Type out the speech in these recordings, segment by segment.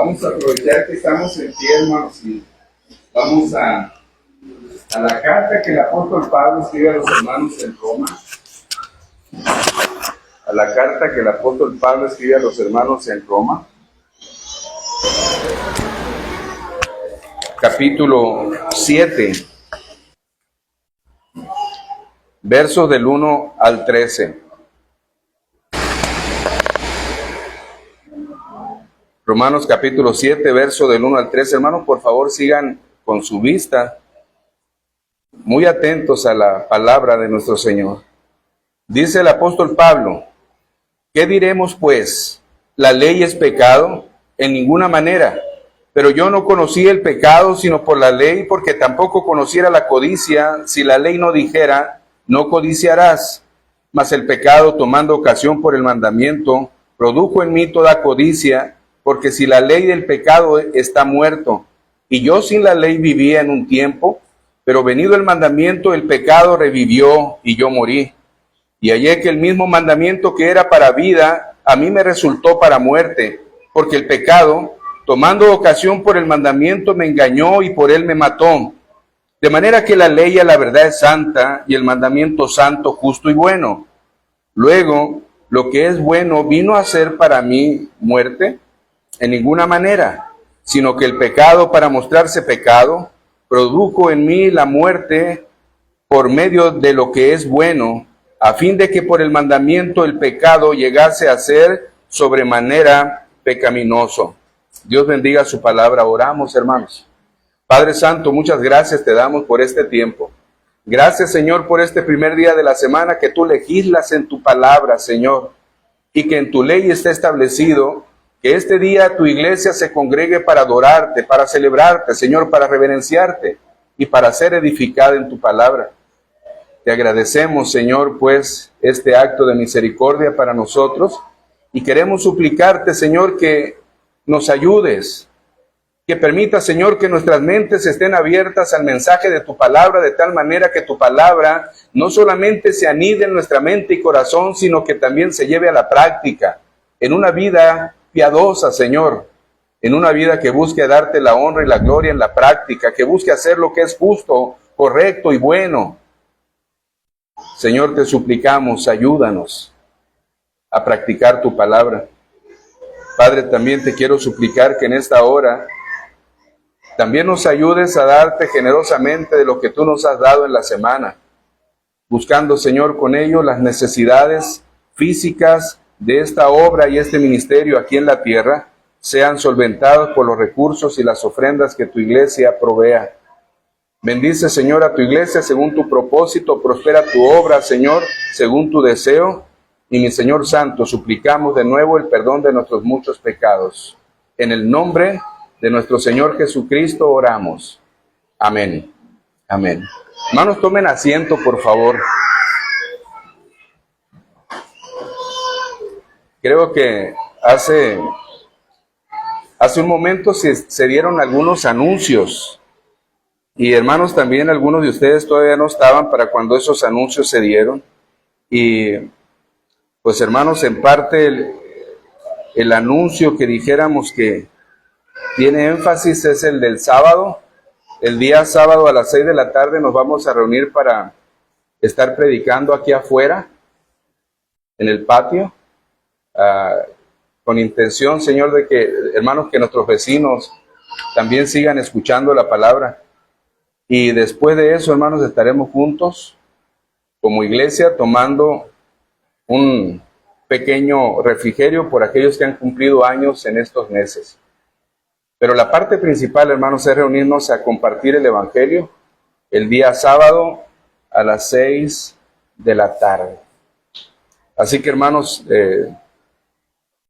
Vamos a aprovechar que estamos en pie, hermanos, y vamos a la carta que el apóstol Pablo escribe a los hermanos en Roma. A la carta que el apóstol Pablo escribe a los hermanos en Roma. Capítulo 7. Versos del 1 al 13. Romanos capítulo 7, verso del 1 al 13. Hermanos, por favor, sigan con su vista, muy atentos a la palabra de nuestro Señor. Dice el apóstol Pablo: ¿qué diremos pues? ¿La ley es pecado? En ninguna manera. Pero yo no conocí el pecado sino por la ley, porque tampoco conociera la codicia si la ley no dijera: no codiciarás. Mas el pecado, tomando ocasión por el mandamiento, produjo en mí toda codicia, porque si la ley del pecado está muerto, y yo sin la ley vivía en un tiempo, pero venido el mandamiento, el pecado revivió y yo morí. Y hallé que el mismo mandamiento que era para vida, a mí me resultó para muerte, porque el pecado, tomando ocasión por el mandamiento, me engañó y por él me mató. De manera que la ley a la verdad es santa, y el mandamiento santo, justo y bueno. Luego, lo que es bueno vino a ser para mí muerte, en ninguna manera, sino que el pecado, para mostrarse pecado, produjo en mí la muerte por medio de lo que es bueno, a fin de que por el mandamiento el pecado llegase a ser sobremanera pecaminoso. Dios bendiga su palabra. Oramos, hermanos. Padre Santo, muchas gracias te damos por este tiempo. Gracias, Señor, por este primer día de la semana que tú legislas en tu palabra, Señor, y que en tu ley está establecido que este día tu iglesia se congregue para adorarte, para celebrarte, Señor, para reverenciarte y para ser edificada en tu palabra. Te agradecemos, Señor, pues, este acto de misericordia para nosotros, y queremos suplicarte, Señor, que nos ayudes, que permita, Señor, que nuestras mentes estén abiertas al mensaje de tu palabra, de tal manera que tu palabra no solamente se anide en nuestra mente y corazón, sino que también se lleve a la práctica, en una vida piadosa, Señor, en una vida que busque darte la honra y la gloria en la práctica, que busque hacer lo que es justo, correcto y bueno. Señor, te suplicamos, ayúdanos a practicar tu palabra. Padre, también te quiero suplicar que en esta hora también nos ayudes a darte generosamente de lo que tú nos has dado en la semana, buscando, Señor, con ello las necesidades físicas de esta obra y este ministerio aquí en la tierra sean solventados por los recursos y las ofrendas que tu iglesia provea. Bendice, Señor, a tu iglesia según tu propósito, prospera tu obra, Señor, según tu deseo, y mi Señor Santo, suplicamos de nuevo el perdón de nuestros muchos pecados. En el nombre de nuestro Señor Jesucristo oramos. Amén. Amén. Hermanos, tomen asiento, por favor. Creo que hace un momento se dieron algunos anuncios. Y hermanos, también algunos de ustedes todavía no estaban para cuando esos anuncios se dieron. Y pues hermanos, en parte el anuncio que dijéramos que tiene énfasis es el del sábado. El día sábado a las 6 de la tarde nos vamos a reunir para estar predicando aquí afuera, en el patio, con intención, Señor, de que, hermanos, que nuestros vecinos también sigan escuchando la palabra. Y después de eso, hermanos, estaremos juntos como iglesia tomando un pequeño refrigerio por aquellos que han cumplido años en estos meses. Pero la parte principal, hermanos, es reunirnos a compartir el evangelio el día sábado a las 6 de la tarde. Así que, hermanos,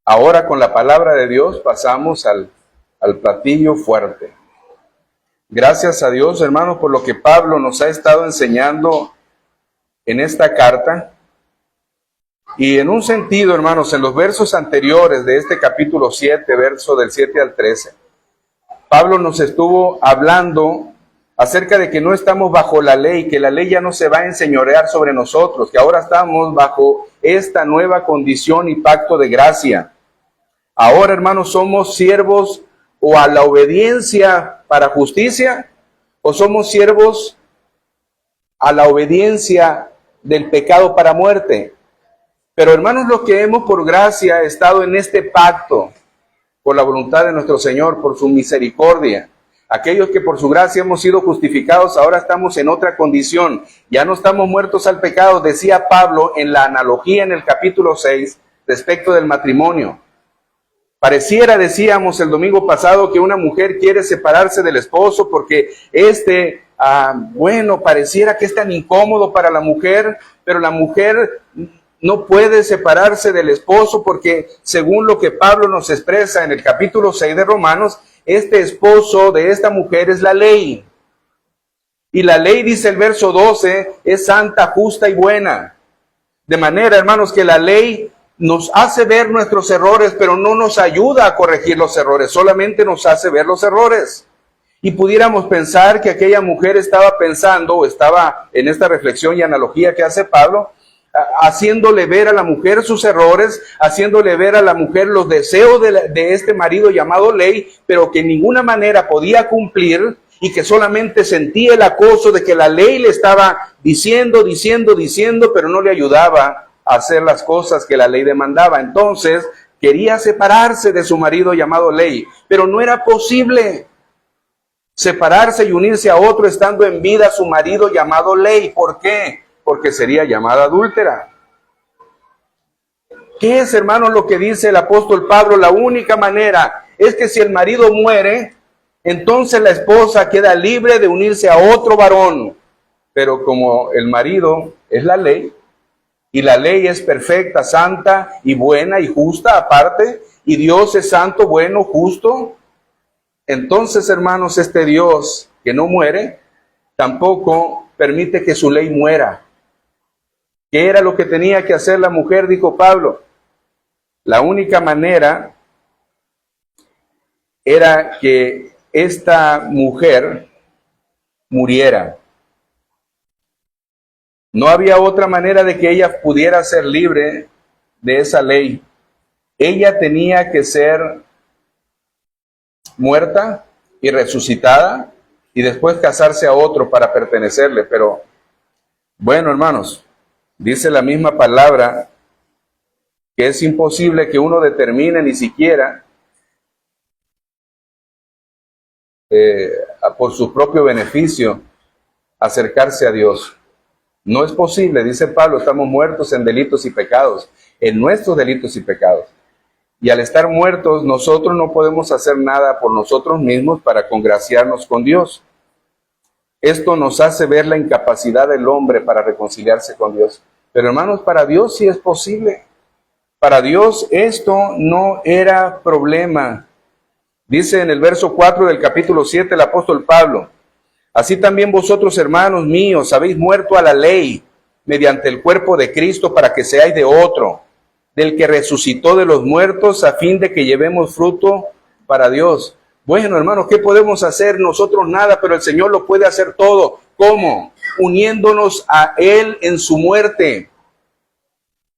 ahora con la palabra de Dios pasamos al platillo fuerte. Gracias a Dios, hermanos, por lo que Pablo nos ha estado enseñando en esta carta. Y en un sentido, hermanos, en los versos anteriores de este capítulo 7, verso del 7 al 13, Pablo nos estuvo hablando acerca de que no estamos bajo la ley, que la ley ya no se va a enseñorear sobre nosotros, que ahora estamos bajo esta nueva condición y pacto de gracia. Ahora, hermanos, somos siervos o a la obediencia para justicia, o somos siervos a la obediencia del pecado para muerte. Pero hermanos, los que hemos por gracia estado en este pacto, por la voluntad de nuestro Señor, por su misericordia, aquellos que por su gracia hemos sido justificados, ahora estamos en otra condición. Ya no estamos muertos al pecado, decía Pablo en la analogía en el capítulo 6 respecto del matrimonio. Pareciera, decíamos el domingo pasado, que una mujer quiere separarse del esposo porque pareciera que es tan incómodo para la mujer, pero la mujer no puede separarse del esposo porque, según lo que Pablo nos expresa en el capítulo 6 de Romanos, este esposo de esta mujer es la ley. Y la ley, dice el verso 12, es santa, justa y buena. De manera, hermanos, que la ley nos hace ver nuestros errores, pero no nos ayuda a corregir los errores, solamente nos hace ver los errores. Y pudiéramos pensar que aquella mujer estaba pensando, o estaba en esta reflexión y analogía que hace Pablo, haciéndole ver a la mujer sus errores, haciéndole ver a la mujer los deseos de este marido llamado ley, pero que en ninguna manera podía cumplir, y que solamente sentía el acoso de que la ley le estaba diciendo, pero no le ayudaba a hacer las cosas que la ley demandaba. Entonces quería separarse de su marido llamado ley, pero no era posible separarse y unirse a otro estando en vida su marido llamado ley. ¿Por qué? Porque sería llamada adúltera. ¿Qué es, hermanos, lo que dice el apóstol Pablo? La única manera es que si el marido muere, entonces la esposa queda libre de unirse a otro varón. Pero como el marido es la ley, y la ley es perfecta, santa y buena y justa aparte, y Dios es santo, bueno, justo, entonces, hermanos, este Dios que no muere, tampoco permite que su ley muera. ¿Qué era lo que tenía que hacer la mujer? Dijo Pablo. La única manera era que esta mujer muriera. No había otra manera de que ella pudiera ser libre de esa ley. Ella tenía que ser muerta y resucitada y después casarse a otro para pertenecerle. Pero, bueno, hermanos, dice la misma palabra que es imposible que uno determine ni siquiera por su propio beneficio acercarse a Dios. No es posible, dice Pablo, estamos muertos en delitos y pecados, en nuestros delitos y pecados. Y al estar muertos, nosotros no podemos hacer nada por nosotros mismos para congraciarnos con Dios. Esto nos hace ver la incapacidad del hombre para reconciliarse con Dios. Pero hermanos, para Dios sí es posible. Para Dios esto no era problema. Dice en el verso 4 del capítulo 7 el apóstol Pablo: así también vosotros, hermanos míos, habéis muerto a la ley mediante el cuerpo de Cristo para que seáis de otro, del que resucitó de los muertos, a fin de que llevemos fruto para Dios. Bueno, hermanos, ¿qué podemos hacer? Nosotros nada, pero el Señor lo puede hacer todo. ¿Cómo? Uniéndonos a Él en su muerte,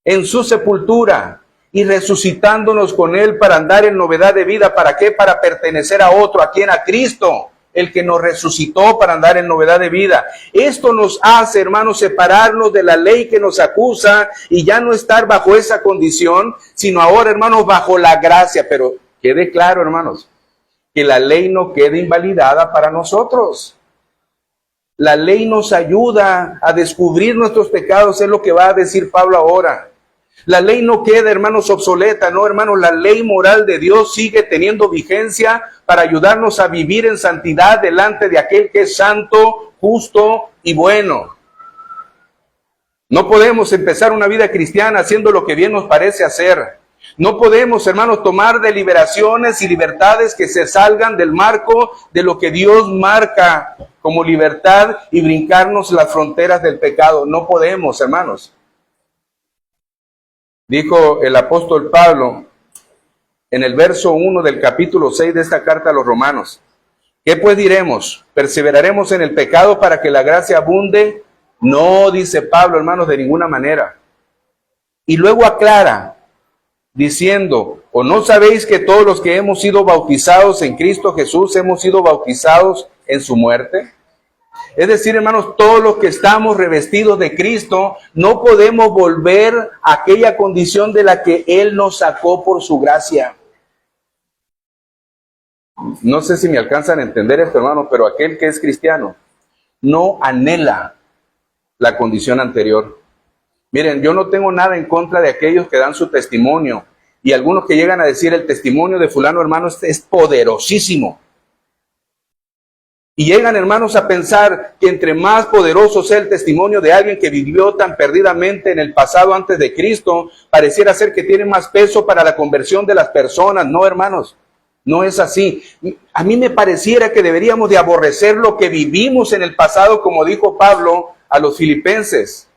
en su sepultura, y resucitándonos con Él para andar en novedad de vida. ¿Para qué? Para pertenecer a otro. ¿A quién? A Cristo, el que nos resucitó para andar en novedad de vida. Esto nos hace, hermanos, separarnos de la ley que nos acusa y ya no estar bajo esa condición, sino ahora, hermanos, bajo la gracia. Pero quede claro, hermanos, que la ley no quede invalidada para nosotros. La ley nos ayuda a descubrir nuestros pecados, es lo que va a decir Pablo ahora. La ley no queda, hermanos, obsoleta, no, hermanos, la ley moral de Dios sigue teniendo vigencia para ayudarnos a vivir en santidad delante de aquel que es santo, justo y bueno. No podemos empezar una vida cristiana haciendo lo que bien nos parece hacer. No podemos, hermanos, tomar deliberaciones y libertades que se salgan del marco de lo que Dios marca como libertad y brincarnos las fronteras del pecado. No podemos, hermanos. Dijo el apóstol Pablo en el verso 1 del capítulo 6 de esta carta a los Romanos: ¿qué pues diremos? ¿Perseveraremos en el pecado para que la gracia abunde? No, dice Pablo, hermanos, de ninguna manera. Y luego aclara: diciendo, ¿o no sabéis que todos los que hemos sido bautizados en Cristo Jesús hemos sido bautizados en su muerte? Es decir, hermanos, todos los que estamos revestidos de Cristo, no podemos volver a aquella condición de la que Él nos sacó por su gracia. No sé si me alcanzan a entender esto, hermano, pero aquel que es cristiano no anhela la condición anterior. Miren, yo no tengo nada en contra de aquellos que dan su testimonio y algunos que llegan a decir el testimonio de fulano, hermano, es poderosísimo. Y llegan, hermanos, a pensar que entre más poderoso sea el testimonio de alguien que vivió tan perdidamente en el pasado antes de Cristo, pareciera ser que tiene más peso para la conversión de las personas. No, hermanos, no es así. A mí me pareciera que deberíamos de aborrecer lo que vivimos en el pasado, como dijo Pablo a los filipenses.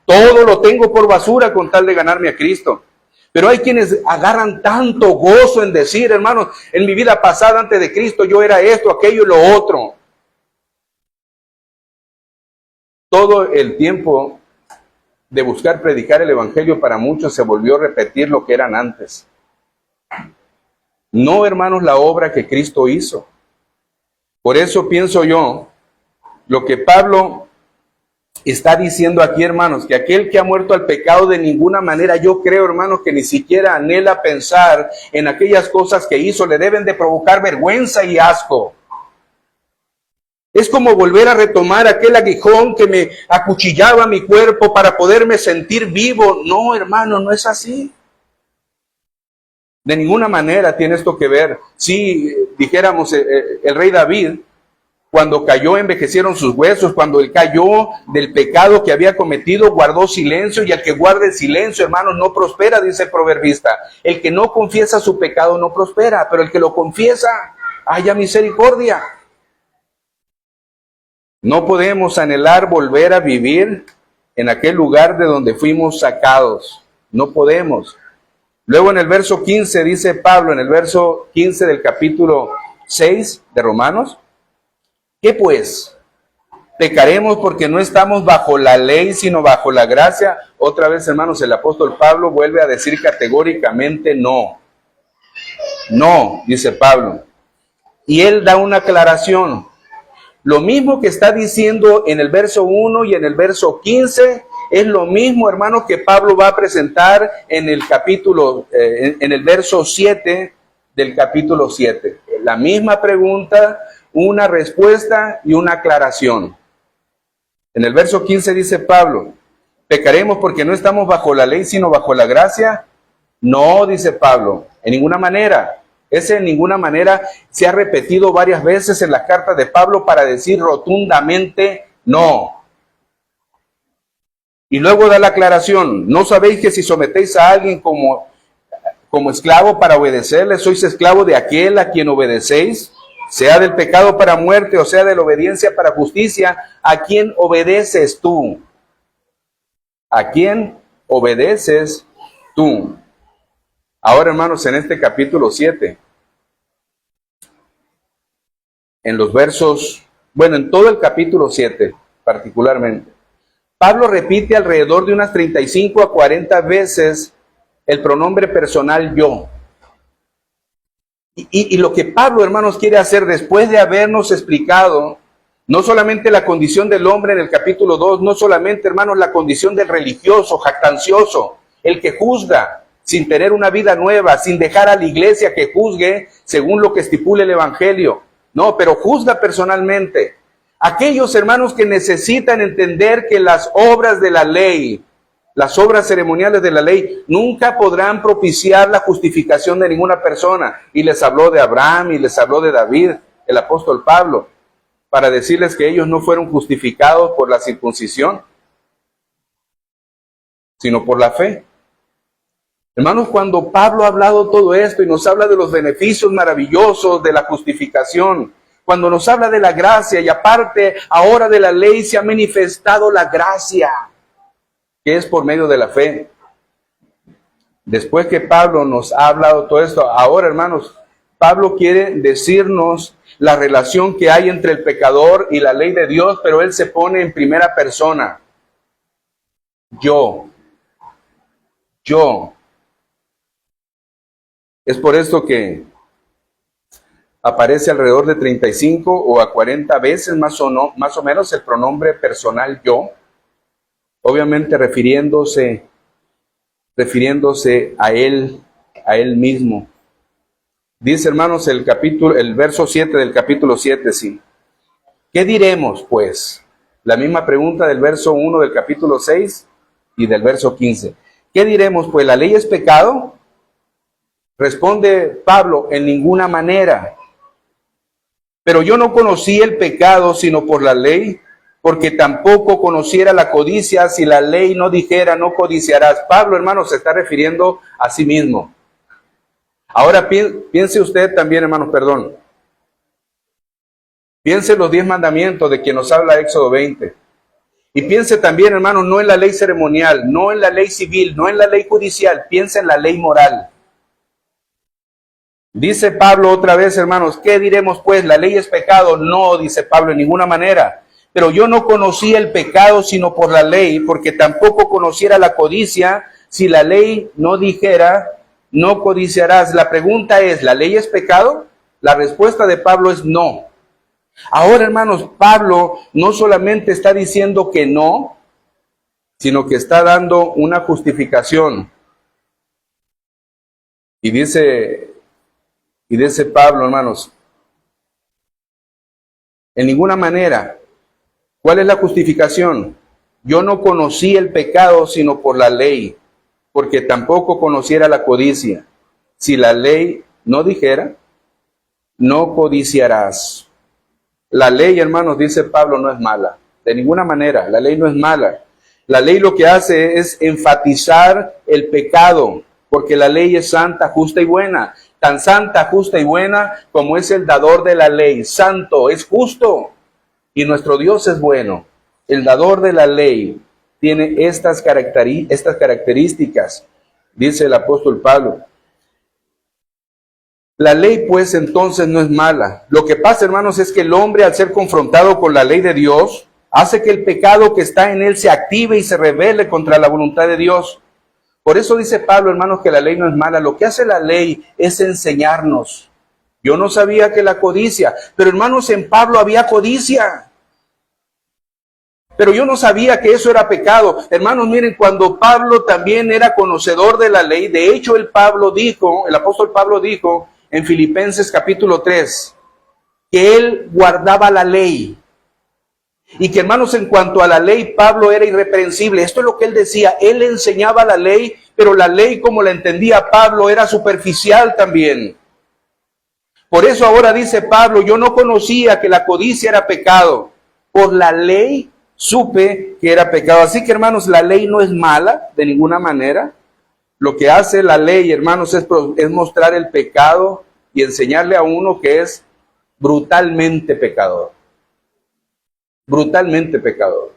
Todo lo tengo por basura con tal de ganarme a Cristo. Pero hay quienes agarran tanto gozo en decir, hermanos, en mi vida pasada antes de Cristo yo era esto, aquello y lo otro. Todo el tiempo de buscar predicar el evangelio para muchos se volvió a repetir lo que eran antes. No, hermanos, la obra que Cristo hizo. Por eso pienso yo, lo que Pablo está diciendo aquí, hermanos, que aquel que ha muerto al pecado de ninguna manera, yo creo, hermanos, que ni siquiera anhela pensar en aquellas cosas que hizo, le deben de provocar vergüenza y asco. Es como volver a retomar aquel aguijón que me acuchillaba mi cuerpo para poderme sentir vivo. No, hermano, no es así. De ninguna manera tiene esto que ver. Si dijéramos el rey David, cuando cayó envejecieron sus huesos, cuando él cayó del pecado que había cometido, guardó silencio, y al que guarda el silencio, hermanos, no prospera, dice el proverbista. El que no confiesa su pecado no prospera, pero el que lo confiesa, haya misericordia. No podemos anhelar volver a vivir en aquel lugar de donde fuimos sacados. No podemos. Luego en el verso 15 dice Pablo, en el verso 15 del capítulo 6 de Romanos, ¿qué pues? ¿Pecaremos porque no estamos bajo la ley, sino bajo la gracia? Otra vez, hermanos, el apóstol Pablo vuelve a decir categóricamente no. No, dice Pablo. Y él da una aclaración. Lo mismo que está diciendo en el verso 1 y en el verso 15, es lo mismo, hermano, que Pablo va a presentar en el capítulo, en el verso 7 del capítulo 7. La misma pregunta, una respuesta y una aclaración. En el verso 15 dice Pablo, ¿pecaremos porque no estamos bajo la ley, sino bajo la gracia? No, dice Pablo, en ninguna manera. Ese en ninguna manera se ha repetido varias veces en las cartas de Pablo para decir rotundamente no. Y luego da la aclaración, ¿no sabéis que si sometéis a alguien como esclavo para obedecerle, sois esclavo de aquel a quien obedecéis? Sea del pecado para muerte o sea de la obediencia para justicia, ¿a quién obedeces tú? ¿A quién obedeces tú? Ahora, hermanos, en este capítulo 7, en los versos, bueno, en todo el capítulo 7 particularmente, Pablo repite alrededor de unas 35 a 40 veces el pronombre personal yo. Y lo que Pablo, hermanos, quiere hacer después de habernos explicado no solamente la condición del hombre en el capítulo 2, no solamente, hermanos, la condición del religioso, jactancioso, el que juzga sin tener una vida nueva, sin dejar a la iglesia que juzgue según lo que estipule el evangelio. No, pero juzga personalmente. Aquellos hermanos que necesitan entender que las obras de la ley, las obras ceremoniales de la ley, nunca podrán propiciar la justificación de ninguna persona. Y les habló de Abraham y les habló de David, el apóstol Pablo, para decirles que ellos no fueron justificados por la circuncisión, sino por la fe. Hermanos, cuando Pablo ha hablado todo esto y nos habla de los beneficios maravillosos de la justificación, cuando nos habla de la gracia y aparte ahora de la ley se ha manifestado la gracia, que es por medio de la fe. Después que Pablo nos ha hablado todo esto, ahora, hermanos, Pablo quiere decirnos la relación que hay entre el pecador y la ley de Dios, pero él se pone en primera persona. Yo. Es por esto que aparece alrededor de 35 o a 40 veces más o menos el pronombre personal yo, obviamente refiriéndose a él mismo. Dice, hermanos, el verso 7 del capítulo 7, sí. ¿Qué diremos, pues? La misma pregunta del verso 1 del capítulo 6 y del verso 15. ¿Qué diremos, pues? ¿La ley es pecado? Responde Pablo, en ninguna manera. Pero yo no conocí el pecado sino por la ley, porque tampoco conociera la codicia si la ley no dijera no codiciarás. Pablo, hermano, se está refiriendo a sí mismo. Ahora piense usted también, hermanos, perdón. Piense en los 10 mandamientos de quien nos habla Éxodo 20. Y piense también, hermanos, no en la ley ceremonial, no en la ley civil, no en la ley judicial, piense en la ley moral. Dice Pablo otra vez, hermanos, ¿qué diremos pues? ¿La ley es pecado? No, dice Pablo, en ninguna manera. Pero yo no conocí el pecado sino por la ley, porque tampoco conociera la codicia si la ley no dijera no codiciarás. La pregunta es, ¿la ley es pecado? La respuesta de Pablo es no. Ahora, hermanos, Pablo no solamente está diciendo que no, sino que está dando una justificación. Y dice Pablo, hermanos, en ninguna manera. ¿Cuál es la justificación? Yo no conocí el pecado sino por la ley, porque tampoco conociera la codicia. Si la ley no dijera, no codiciarás. La ley, hermanos, dice Pablo, no es mala. De ninguna manera, la ley no es mala. La ley lo que hace es enfatizar el pecado, porque la ley es santa, justa y buena. Tan santa, justa y buena como es el dador de la ley. Santo, es justo. Y nuestro Dios es bueno. El dador de la ley tiene estas características, dice el apóstol Pablo. La ley, pues, entonces no es mala. Lo que pasa, hermanos, es que el hombre, al ser confrontado con la ley de Dios, hace que el pecado que está en él se active y se rebele contra la voluntad de Dios. Por eso dice Pablo, hermanos, que la ley no es mala. Lo que hace la ley es enseñarnos. Yo no sabía que la codicia, pero hermanos, en Pablo había codicia. Pero yo no sabía que eso era pecado. Hermanos, miren, cuando Pablo también era conocedor de la ley, de hecho el apóstol Pablo dijo en Filipenses capítulo 3, que él guardaba la ley. Y que, hermanos, en cuanto a la ley, Pablo era irreprensible. Esto es lo que él decía. Él enseñaba la ley, pero la ley, como la entendía Pablo, era superficial también. Por eso ahora dice Pablo, yo no conocía que la codicia era pecado. Por la ley supe que era pecado. Así que, hermanos, la ley no es mala de ninguna manera. Lo que hace la ley, hermanos, es mostrar el pecado y enseñarle a uno que es brutalmente pecador. Brutalmente pecador.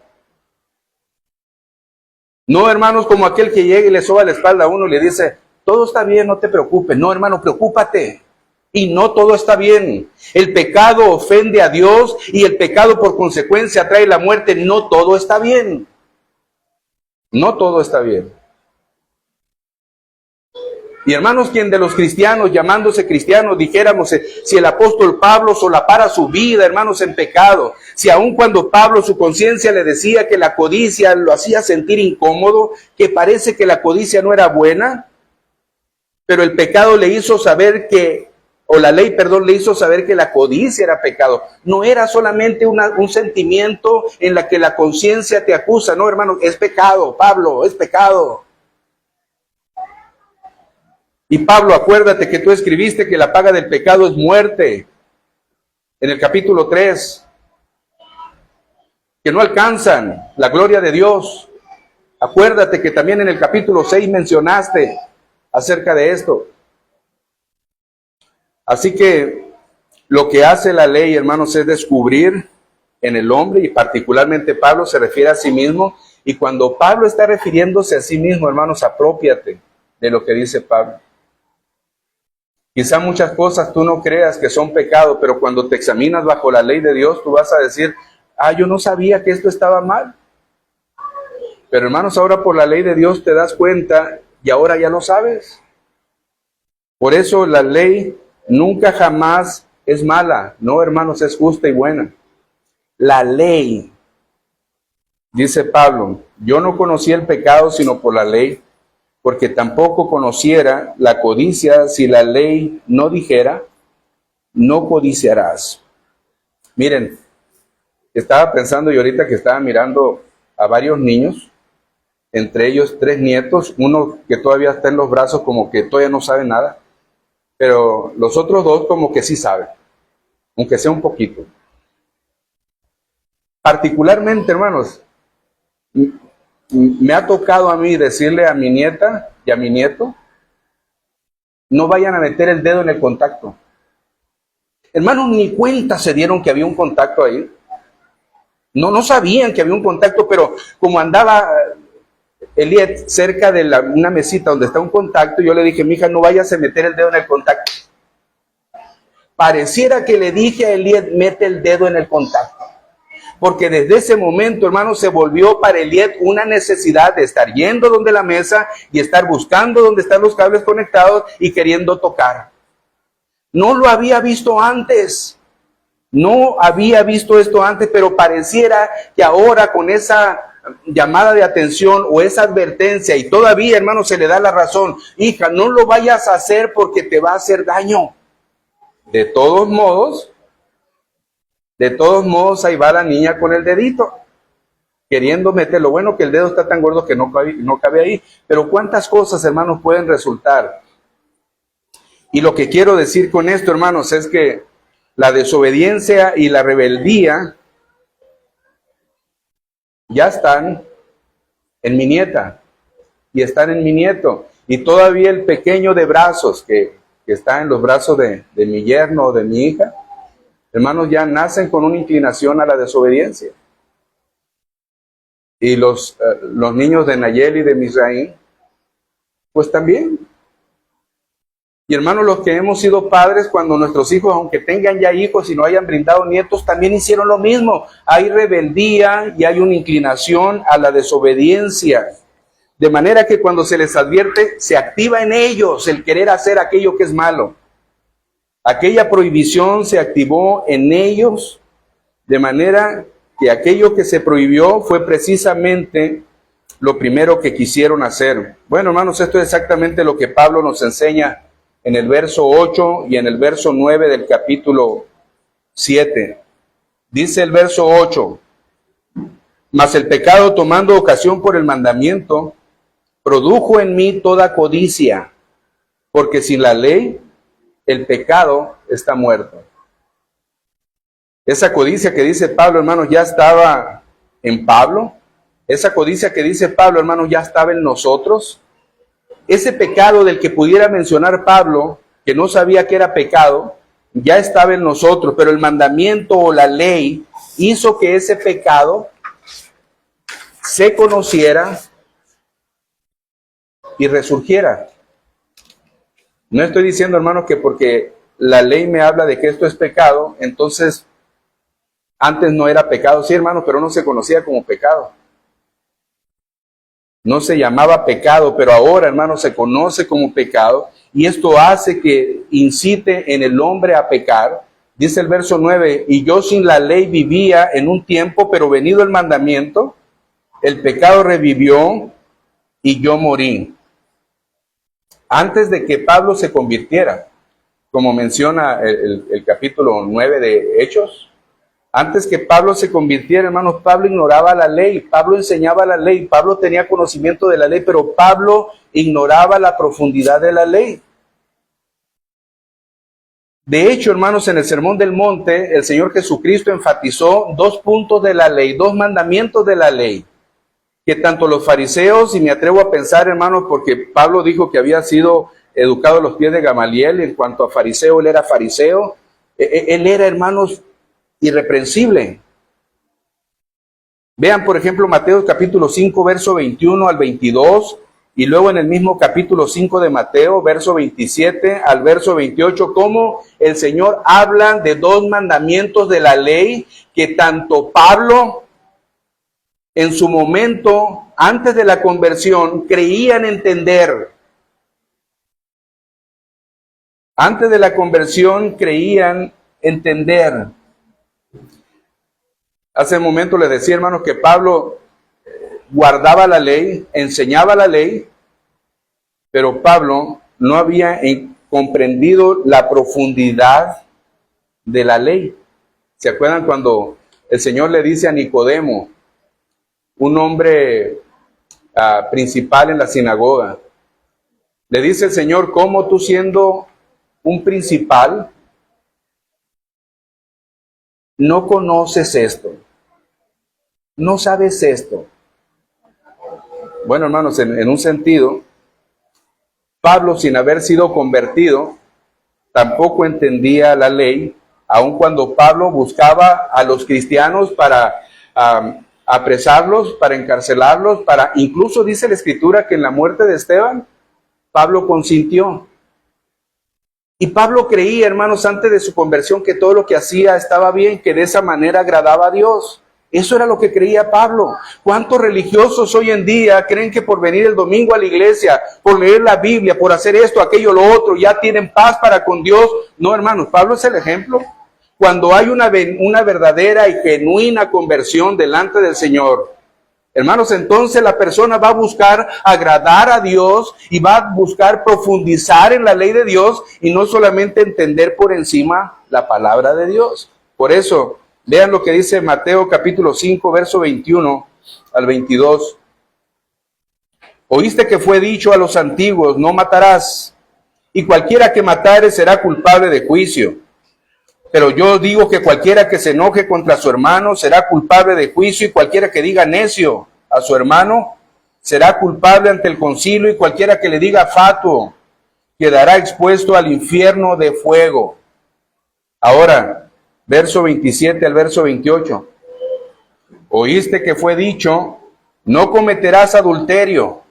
No, hermanos, como aquel que llega y le soba la espalda a uno y le dice, todo está bien, no te preocupes. No, hermano, preocúpate. Y no todo está bien. El pecado ofende a Dios y el pecado por consecuencia trae la muerte. No todo está bien. No todo está bien. Y hermanos, quien de los cristianos, llamándose cristianos, dijéramos, si el apóstol Pablo solapara su vida, hermanos, en pecado, si aun cuando Pablo su conciencia le decía que la codicia lo hacía sentir incómodo, que parece que la codicia no era buena, pero el pecado le hizo saber la ley, le hizo saber que la codicia era pecado. No era solamente un sentimiento en la que la conciencia te acusa, no, hermanos, es pecado, Pablo, es pecado. Y Pablo, acuérdate que tú escribiste que la paga del pecado es muerte. En el capítulo 3. Que no alcanzan la gloria de Dios. Acuérdate que también en el capítulo 6 mencionaste acerca de esto. Así que lo que hace la ley, hermanos, es descubrir en el hombre, y particularmente Pablo se refiere a sí mismo. Y cuando Pablo está refiriéndose a sí mismo, hermanos, aprópiate de lo que dice Pablo. Quizá muchas cosas tú no creas que son pecado, pero cuando te examinas bajo la ley de Dios, tú vas a decir, yo no sabía que esto estaba mal. Pero hermanos, ahora por la ley de Dios te das cuenta y ahora ya lo sabes. Por eso la ley nunca jamás es mala. No, hermanos, es justa y buena. La ley, dice Pablo, yo no conocí el pecado sino por la ley, porque tampoco conociera la codicia si la ley no dijera, no codiciarás. Miren, estaba pensando y ahorita que estaba mirando a varios niños, entre ellos 3 nietos, uno que todavía está en los brazos como que todavía no sabe nada, pero los otros 2 como que sí saben, aunque sea un poquito. Particularmente, hermanos, me ha tocado a mí decirle a mi nieta y a mi nieto, no vayan a meter el dedo en el contacto. Hermanos, ni cuenta se dieron que había un contacto ahí. No sabían que había un contacto, pero como andaba Eliet cerca de una mesita donde está un contacto, yo le dije, mija, no vayas a meter el dedo en el contacto. Pareciera que le dije a Eliet, mete el dedo en el contacto. Porque desde ese momento, hermano, se volvió para Eliet una necesidad de estar yendo donde la mesa y estar buscando donde están los cables conectados y queriendo tocar. No lo había visto antes. No había visto esto antes, pero pareciera que ahora con esa llamada de atención o esa advertencia, y todavía, hermano, se le da la razón, hija, no lo vayas a hacer porque te va a hacer daño. De todos modos, ahí va la niña con el dedito, queriendo meter. Lo bueno que el dedo está tan gordo que no cabe ahí, pero cuántas cosas, hermanos, pueden resultar. Y lo que quiero decir con esto, hermanos, es que la desobediencia y la rebeldía ya están en mi nieta y están en mi nieto. Y todavía el pequeño de brazos que está en los brazos de mi yerno o de mi hija, hermanos, ya nacen con una inclinación a la desobediencia. Y los niños de Nayeli y de Misraín, pues también. Y hermanos, los que hemos sido padres, cuando nuestros hijos, aunque tengan ya hijos y no hayan brindado nietos, también hicieron lo mismo. Hay rebeldía y hay una inclinación a la desobediencia. De manera que cuando se les advierte, se activa en ellos el querer hacer aquello que es malo. Aquella prohibición se activó en ellos, de manera que aquello que se prohibió fue precisamente lo primero que quisieron hacer. Bueno, hermanos, esto es exactamente lo que Pablo nos enseña en el verso 8 y en el verso 9 del capítulo 7. Dice el verso 8, mas el pecado, tomando ocasión por el mandamiento, produjo en mí toda codicia, porque sin la ley el pecado está muerto. Esa codicia que dice Pablo, hermanos, ya estaba en Pablo. Esa codicia que dice Pablo, hermanos, ya estaba en nosotros. Ese pecado del que pudiera mencionar Pablo, que no sabía que era pecado, ya estaba en nosotros, pero el mandamiento o la ley hizo que ese pecado se conociera y resurgiera. No estoy diciendo, hermanos, que porque la ley me habla de que esto es pecado, entonces antes no era pecado. Sí, hermanos, pero no se conocía como pecado. No se llamaba pecado, pero ahora, hermanos, se conoce como pecado, y esto hace que incite en el hombre a pecar. Dice el verso 9, y yo sin la ley vivía en un tiempo, pero venido el mandamiento, el pecado revivió y yo morí. Antes de que Pablo se convirtiera, como menciona el capítulo 9 de Hechos, antes que Pablo se convirtiera, hermanos, Pablo ignoraba la ley, Pablo enseñaba la ley, Pablo tenía conocimiento de la ley, pero Pablo ignoraba la profundidad de la ley. De hecho, hermanos, en el Sermón del Monte, el Señor Jesucristo enfatizó 2 puntos de la ley, 2 mandamientos de la ley, que tanto los fariseos, y me atrevo a pensar, hermanos, porque Pablo dijo que había sido educado a los pies de Gamaliel, en cuanto a fariseo, él era fariseo, él era, hermanos, irreprensible. Vean, por ejemplo, Mateo capítulo 5, verso 21 al 22, y luego en el mismo capítulo 5 de Mateo, verso 27 al verso 28, cómo el Señor habla de 2 mandamientos de la ley que tanto Pablo, en su momento, antes de la conversión, creían entender. Antes de la conversión creían entender. Hace un momento les decía, hermanos, que Pablo guardaba la ley, enseñaba la ley, pero Pablo no había comprendido la profundidad de la ley. ¿Se acuerdan cuando el Señor le dice a Nicodemo, un hombre principal en la sinagoga? Le dice el Señor, ¿cómo tú siendo un principal no conoces esto? ¿No sabes esto? Bueno, hermanos, en un sentido, Pablo, sin haber sido convertido, tampoco entendía la ley, aun cuando Pablo buscaba a los cristianos para apresarlos, para encarcelarlos, incluso dice la Escritura que en la muerte de Esteban, Pablo consintió. Y Pablo creía, hermanos, antes de su conversión, que todo lo que hacía estaba bien, que de esa manera agradaba a Dios. Eso era lo que creía Pablo. ¿Cuántos religiosos hoy en día creen que por venir el domingo a la iglesia, por leer la Biblia, por hacer esto, aquello, lo otro, ya tienen paz para con Dios? No, hermanos, Pablo es el ejemplo. Cuando hay una verdadera y genuina conversión delante del Señor, hermanos, entonces la persona va a buscar agradar a Dios y va a buscar profundizar en la ley de Dios y no solamente entender por encima la palabra de Dios. Por eso, vean lo que dice Mateo capítulo 5, verso 21 al 22. Oíste que fue dicho a los antiguos, no matarás, y cualquiera que matare será culpable de juicio. Pero yo digo que cualquiera que se enoje contra su hermano será culpable de juicio, y cualquiera que diga necio a su hermano será culpable ante el concilio, y cualquiera que le diga fatuo quedará expuesto al infierno de fuego. Ahora, verso 27 al verso 28. Oíste que fue dicho, no cometerás adulterio.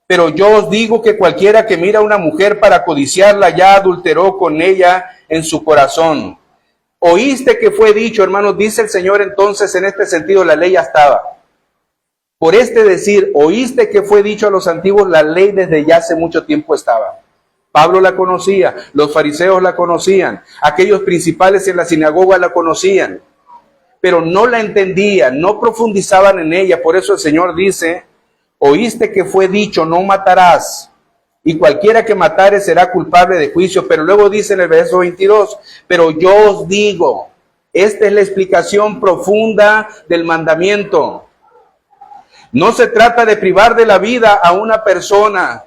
Pero yo os digo que cualquiera que mira a una mujer para codiciarla ya adulteró con ella en su corazón. Oíste que fue dicho, hermanos, dice el Señor, entonces en este sentido la ley ya estaba. Por este decir, oíste que fue dicho a los antiguos, la ley desde ya hace mucho tiempo estaba. Pablo la conocía, los fariseos la conocían, aquellos principales en la sinagoga la conocían, pero no la entendían, no profundizaban en ella. Por eso el Señor dice, oíste que fue dicho, no matarás. Y cualquiera que matare será culpable de juicio. Pero luego dice en el verso 22, pero yo os digo, esta es la explicación profunda del mandamiento. No se trata de privar de la vida a una persona.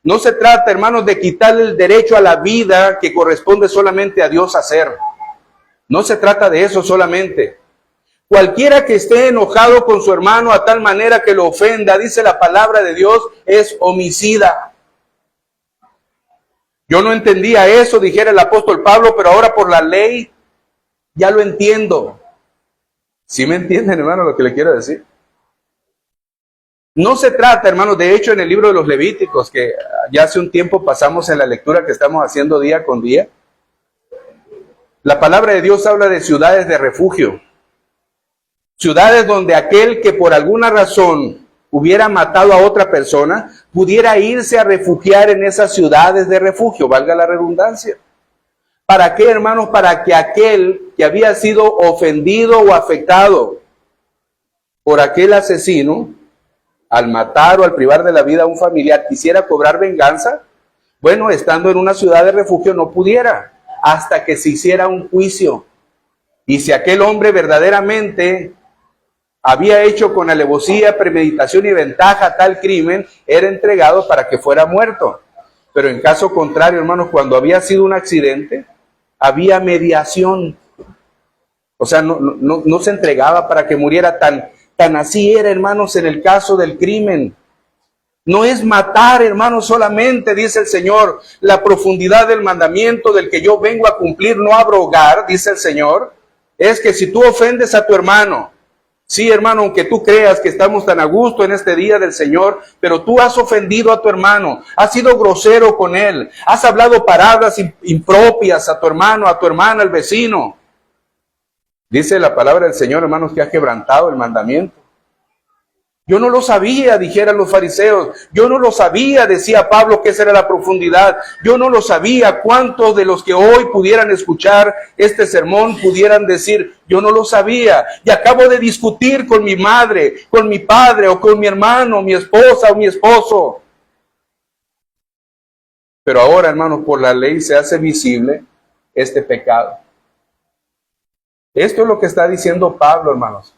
No se trata, hermanos, de quitarle el derecho a la vida que corresponde solamente a Dios hacer. No se trata de eso solamente. Cualquiera que esté enojado con su hermano a tal manera que lo ofenda, dice la palabra de Dios, es homicida. Yo no entendía eso, dijera el apóstol Pablo, pero ahora por la ley ya lo entiendo. ¿Sí me entienden, hermano, lo que le quiero decir? No se trata, hermanos, de hecho en el libro de los Levíticos, que ya hace un tiempo pasamos en la lectura que estamos haciendo día con día, la palabra de Dios habla de ciudades de refugio. Ciudades donde aquel que por alguna razón hubiera matado a otra persona, pudiera irse a refugiar en esas ciudades de refugio, valga la redundancia. ¿Para qué, hermanos? Para que aquel que había sido ofendido o afectado por aquel asesino, al matar o al privar de la vida a un familiar, quisiera cobrar venganza, bueno, estando en una ciudad de refugio no pudiera, hasta que se hiciera un juicio. Y si aquel hombre verdaderamente había hecho con alevosía, premeditación y ventaja tal crimen, era entregado para que fuera muerto. Pero en caso contrario, hermanos, cuando había sido un accidente, había mediación. O sea, no se entregaba para que muriera, tan así era, hermanos, en el caso del crimen. No es matar, hermanos, solamente, dice el Señor, la profundidad del mandamiento del que yo vengo a cumplir, no a abrogar, dice el Señor, es que si tú ofendes a tu hermano, sí, hermano, aunque tú creas que estamos tan a gusto en este día del Señor, pero tú has ofendido a tu hermano, has sido grosero con él, has hablado palabras impropias a tu hermano, a tu hermana, al vecino. Dice la palabra del Señor, hermanos, que has quebrantado el mandamiento. Yo no lo sabía, dijeran los fariseos. Yo no lo sabía, decía Pablo, que esa era la profundidad. Yo no lo sabía. ¿Cuántos de los que hoy pudieran escuchar este sermón pudieran decir, yo no lo sabía? Y acabo de discutir con mi madre, con mi padre, o con mi hermano, mi esposa o mi esposo. Pero ahora, hermanos, por la ley se hace visible este pecado. Esto es lo que está diciendo Pablo, hermanos.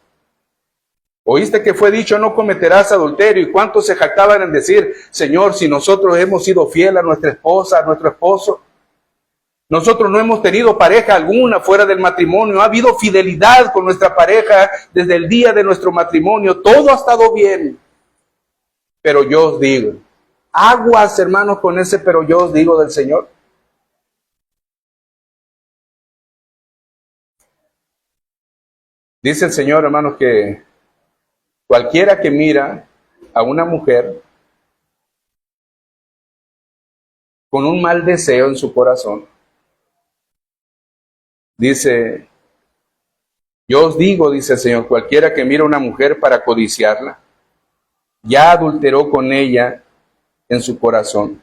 Oíste que fue dicho, no cometerás adulterio. ¿Y cuántos se jactaban en decir, Señor, si nosotros hemos sido fieles a nuestra esposa, a nuestro esposo? Nosotros no hemos tenido pareja alguna fuera del matrimonio. Ha habido fidelidad con nuestra pareja desde el día de nuestro matrimonio. Todo ha estado bien. Pero yo os digo, aguas, hermanos, con ese pero yo os digo del Señor. Dice el Señor, hermanos, que cualquiera que mira a una mujer con un mal deseo en su corazón, dice, yo os digo, dice el Señor, cualquiera que mira a una mujer para codiciarla, ya adulteró con ella en su corazón.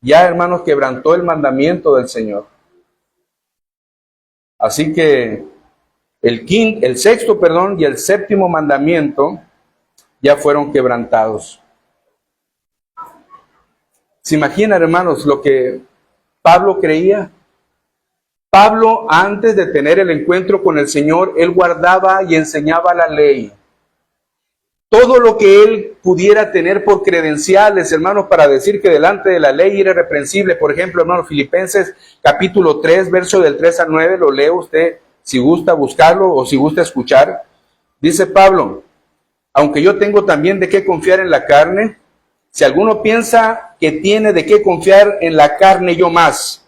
Ya, hermanos, quebrantó el mandamiento del Señor. Así que el sexto y el séptimo mandamiento ya fueron quebrantados. ¿Se imaginan, hermanos, lo que Pablo creía? Pablo, antes de tener el encuentro con el Señor, él guardaba y enseñaba la ley. Todo lo que él pudiera tener por credenciales, hermanos, para decir que delante de la ley era irreprensible. Por ejemplo, hermanos, Filipenses capítulo 3, verso del 3 al 9, lo lee usted si gusta buscarlo o si gusta escuchar. Dice Pablo, aunque yo tengo también de qué confiar en la carne, si alguno piensa que tiene de qué confiar en la carne, yo más,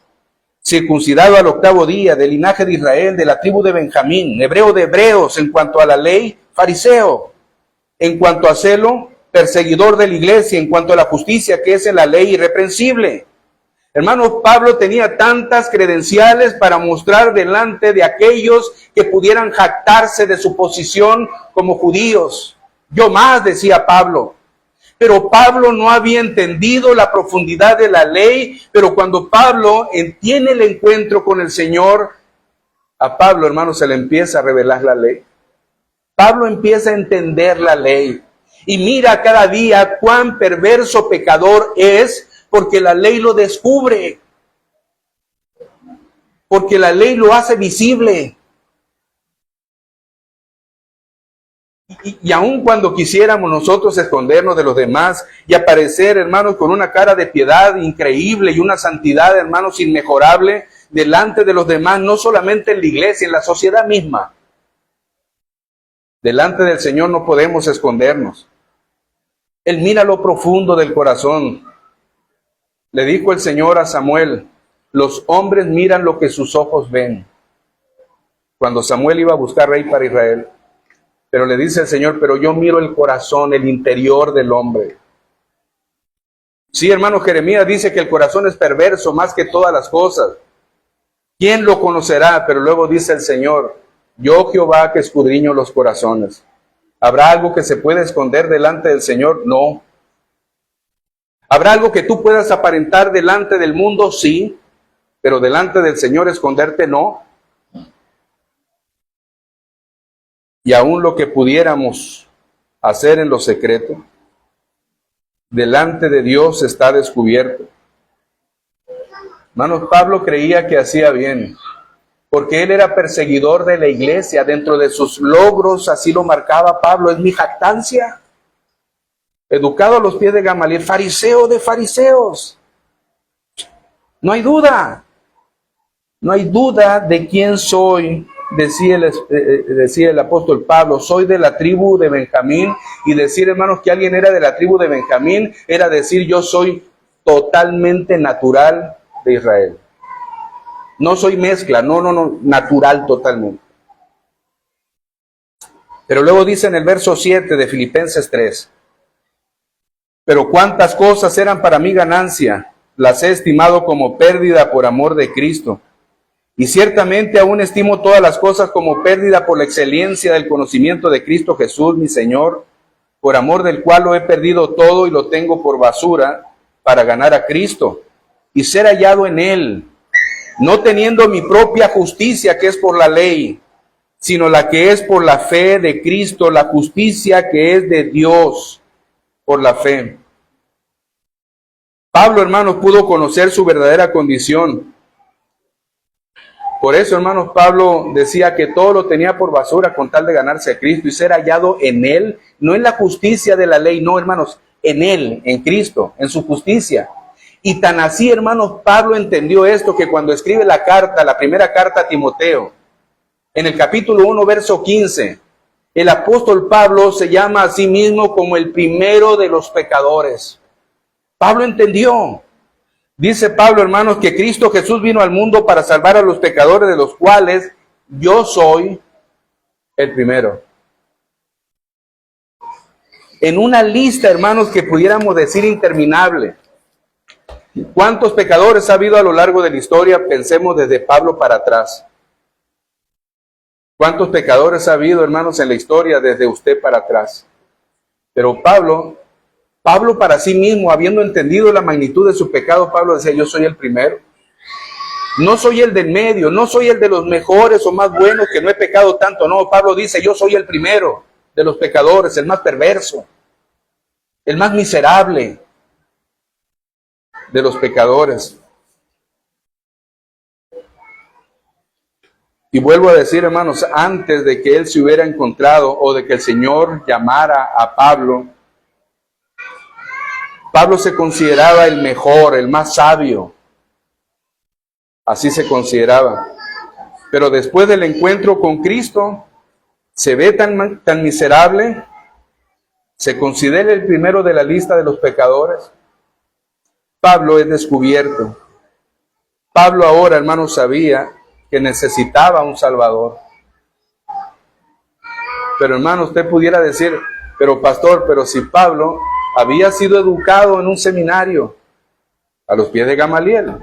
circuncidado al 8º día, del linaje de Israel, de la tribu de Benjamín, hebreo de hebreos, en cuanto a la ley, fariseo, en cuanto a celo, perseguidor de la iglesia, en cuanto a la justicia que es en la ley, irreprensible. Hermanos, Pablo tenía tantas credenciales para mostrar delante de aquellos que pudieran jactarse de su posición como judíos. Yo más, decía Pablo. Pero Pablo no había entendido la profundidad de la ley, pero cuando Pablo tiene el encuentro con el Señor, a Pablo, hermanos, se le empieza a revelar la ley. Pablo empieza a entender la ley y mira cada día cuán perverso pecador es, porque la ley lo descubre, porque la ley lo hace visible. Y aun cuando quisiéramos nosotros escondernos de los demás y aparecer, hermanos, con una cara de piedad increíble y una santidad, hermanos, inmejorable delante de los demás, no solamente en la iglesia, en la sociedad misma. Delante del Señor no podemos escondernos. Él mira lo profundo del corazón. Le dijo el Señor a Samuel, los hombres miran lo que sus ojos ven. Cuando Samuel iba a buscar rey para Israel. Pero le dice el Señor, pero yo miro el corazón, el interior del hombre. Sí, hermano, Jeremías dice que el corazón es perverso más que todas las cosas. ¿Quién lo conocerá? Pero luego dice el Señor, yo Jehová que escudriño los corazones. ¿Habrá algo que se pueda esconder delante del Señor? No. ¿Habrá algo que tú puedas aparentar delante del mundo? Sí. Pero delante del Señor esconderte, no. Y aún lo que pudiéramos hacer en lo secreto, delante de Dios está descubierto. Hermanos, Pablo creía que hacía bien, porque él era perseguidor de la iglesia. Dentro de sus logros, así lo marcaba Pablo, es mi jactancia. Educado a los pies de Gamaliel, fariseo de fariseos. No hay duda. No hay duda de quién soy, decía el apóstol Pablo. Soy de la tribu de Benjamín. Y decir, hermanos, que alguien era de la tribu de Benjamín, era decir, yo soy totalmente natural de Israel. No soy mezcla, no, natural totalmente. Pero luego dice en el verso 7 de Filipenses 3, pero cuántas cosas eran para mí ganancia, las he estimado como pérdida por amor de Cristo. Y ciertamente aún estimo todas las cosas como pérdida por la excelencia del conocimiento de Cristo Jesús, mi Señor, por amor del cual lo he perdido todo y lo tengo por basura para ganar a Cristo y ser hallado en Él, no teniendo mi propia justicia que es por la ley, sino la que es por la fe de Cristo, la justicia que es de Dios por la fe. Pablo, hermanos, pudo conocer su verdadera condición. Por eso, hermanos, Pablo decía que todo lo tenía por basura con tal de ganarse a Cristo y ser hallado en Él, no en la justicia de la ley, no, hermanos, en Él, en Cristo, en su justicia. Y tan así, hermanos, Pablo entendió esto que cuando escribe la carta, la primera carta a Timoteo, en el capítulo 1, verso 15, el apóstol Pablo se llama a sí mismo como el primero de los pecadores. Pablo entendió. Dice Pablo, hermanos, que Cristo Jesús vino al mundo para salvar a los pecadores, de los cuales yo soy el primero. En una lista, hermanos, que pudiéramos decir interminable. ¿Cuántos pecadores ha habido a lo largo de la historia? Pensemos desde Pablo para atrás. ¿Cuántos pecadores ha habido, hermanos, en la historia desde usted para atrás? Pero Pablo para sí mismo, habiendo entendido la magnitud de su pecado, Pablo decía, yo soy el primero. No soy el del medio, no soy el de los mejores o más buenos que no he pecado tanto. No, Pablo dice, yo soy el primero de los pecadores, el más perverso, el más miserable de los pecadores. Y vuelvo a decir, hermanos, antes de que él se hubiera encontrado o de que el Señor llamara a Pablo, Pablo se consideraba el mejor, el más sabio. Así se consideraba. Pero después del encuentro con Cristo, se ve tan miserable, se considera el primero de la lista de los pecadores. Pablo es descubierto. Pablo ahora, hermanos, sabía que necesitaba un Salvador. Pero, hermano, usted pudiera decir, pero pastor, pero si Pablo había sido educado en un seminario a los pies de Gamaliel.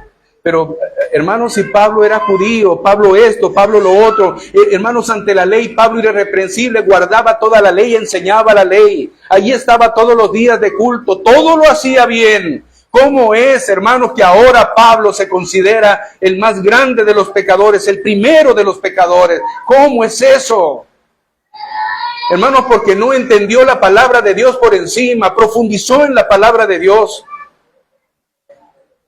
Pero, hermanos, si Pablo era judío, Pablo esto, Pablo lo otro, hermanos, ante la ley, Pablo irreprensible, guardaba toda la ley, enseñaba la ley. Allí estaba todos los días de culto, todo lo hacía bien. ¿Cómo es, hermanos, que ahora Pablo se considera el más grande de los pecadores, el primero de los pecadores? ¿Cómo es eso? Hermanos, porque no entendió la palabra de Dios por encima, profundizó en la palabra de Dios.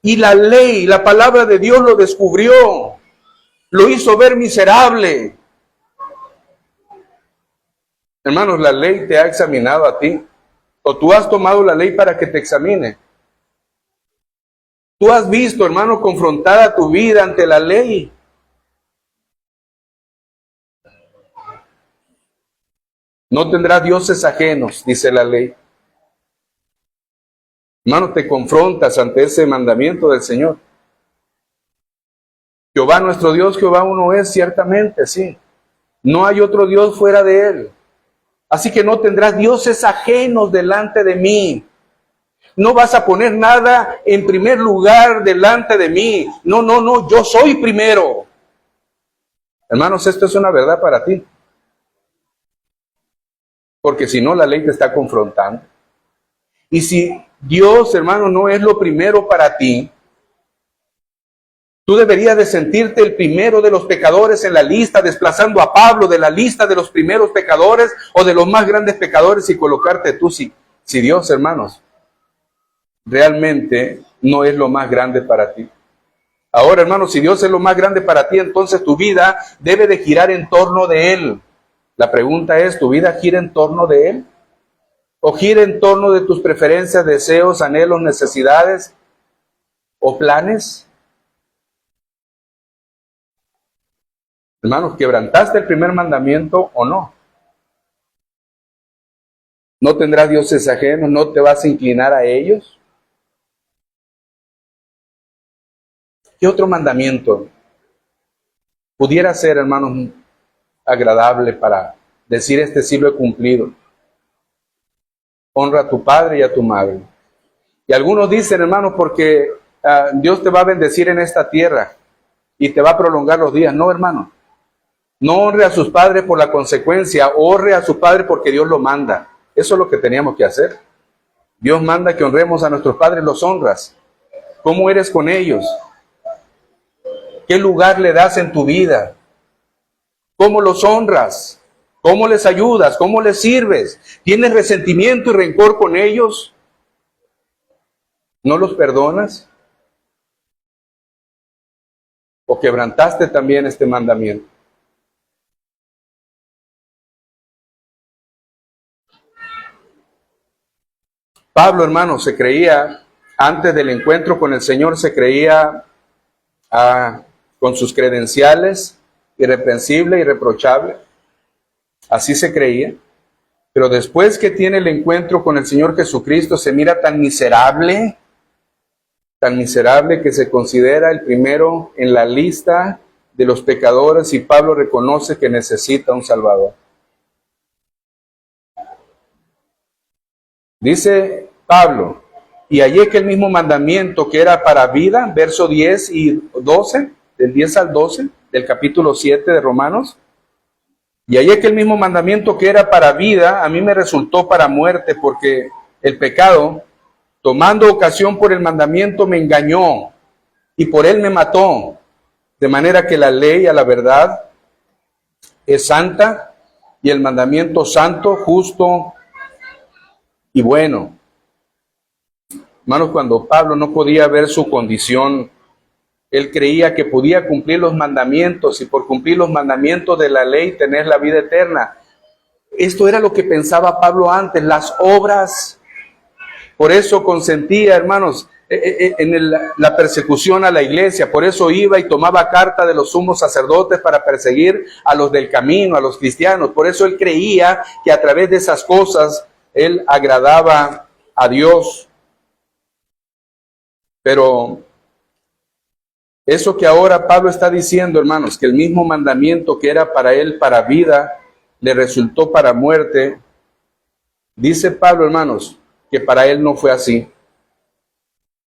Y la ley, la palabra de Dios lo descubrió, lo hizo ver miserable. Hermanos, la ley te ha examinado a ti, o tú has tomado la ley para que te examine. Tú has visto, hermano, confrontada tu vida ante la ley. No tendrás dioses ajenos, dice la ley. Hermano, te confrontas ante ese mandamiento del Señor. Jehová nuestro Dios, Jehová uno es, ciertamente, sí. No hay otro Dios fuera de Él. Así que no tendrás dioses ajenos delante de mí. No vas a poner nada en primer lugar delante de mí. No, yo soy primero. Hermanos, esto es una verdad para ti. Porque si no, la ley te está confrontando. Y si Dios, hermano, no es lo primero para ti, tú deberías de sentirte el primero de los pecadores en la lista, desplazando a Pablo de la lista de los primeros pecadores o de los más grandes pecadores y colocarte tú, si Dios, hermanos, realmente no es lo más grande para ti. Ahora, hermanos, si Dios es lo más grande para ti, entonces tu vida debe de girar en torno de Él. La pregunta es, ¿tu vida gira en torno de Él? ¿O gira en torno de tus preferencias, deseos, anhelos, necesidades o planes? Hermanos, ¿quebrantaste el primer mandamiento o no? ¿No tendrás dioses ajenos? ¿No te vas a inclinar a ellos? ¿Qué otro mandamiento pudiera ser, hermanos, agradable para decir este sí lo he cumplido? Honra a tu padre y a tu madre. Y algunos dicen, hermanos, porque Dios te va a bendecir en esta tierra y te va a prolongar los días. No, hermano. No honre a sus padres por la consecuencia, honre a su padre porque Dios lo manda. Eso es lo que teníamos que hacer. Dios manda que honremos a nuestros padres, los honras. ¿Cómo eres con ellos? ¿Qué lugar le das en tu vida? ¿Cómo los honras? ¿Cómo les ayudas? ¿Cómo les sirves? ¿Tienes resentimiento y rencor con ellos? ¿No los perdonas? ¿O quebrantaste también este mandamiento? Pablo, hermano, se creía, antes del encuentro con el Señor, se creía con sus credenciales, irreprensible, irreprochable. Así se creía. Pero después que tiene el encuentro con el Señor Jesucristo, se mira tan miserable que se considera el primero en la lista de los pecadores, y Pablo reconoce que necesita un Salvador. Dice Pablo, y hallé que el mismo mandamiento que era para vida, verso 10 y 12, del 10 al 12, del capítulo 7 de Romanos, y hallé que el mismo mandamiento que era para vida, a mí me resultó para muerte, porque el pecado, tomando ocasión por el mandamiento, me engañó, y por él me mató, de manera que la ley, a la verdad, es santa, y el mandamiento santo, justo y bueno. Hermanos, cuando Pablo no podía ver su condición, él creía que podía cumplir los mandamientos y por cumplir los mandamientos de la ley tener la vida eterna. Esto era lo que pensaba Pablo antes, las obras. Por eso consentía, hermanos, en la persecución a la iglesia. Por eso iba y tomaba carta de los sumos sacerdotes para perseguir a los del camino, a los cristianos. Por eso él creía que a través de esas cosas él agradaba a Dios. Pero eso que ahora Pablo está diciendo, hermanos, que el mismo mandamiento que era para él para vida, le resultó para muerte, dice Pablo, hermanos, que para él no fue así.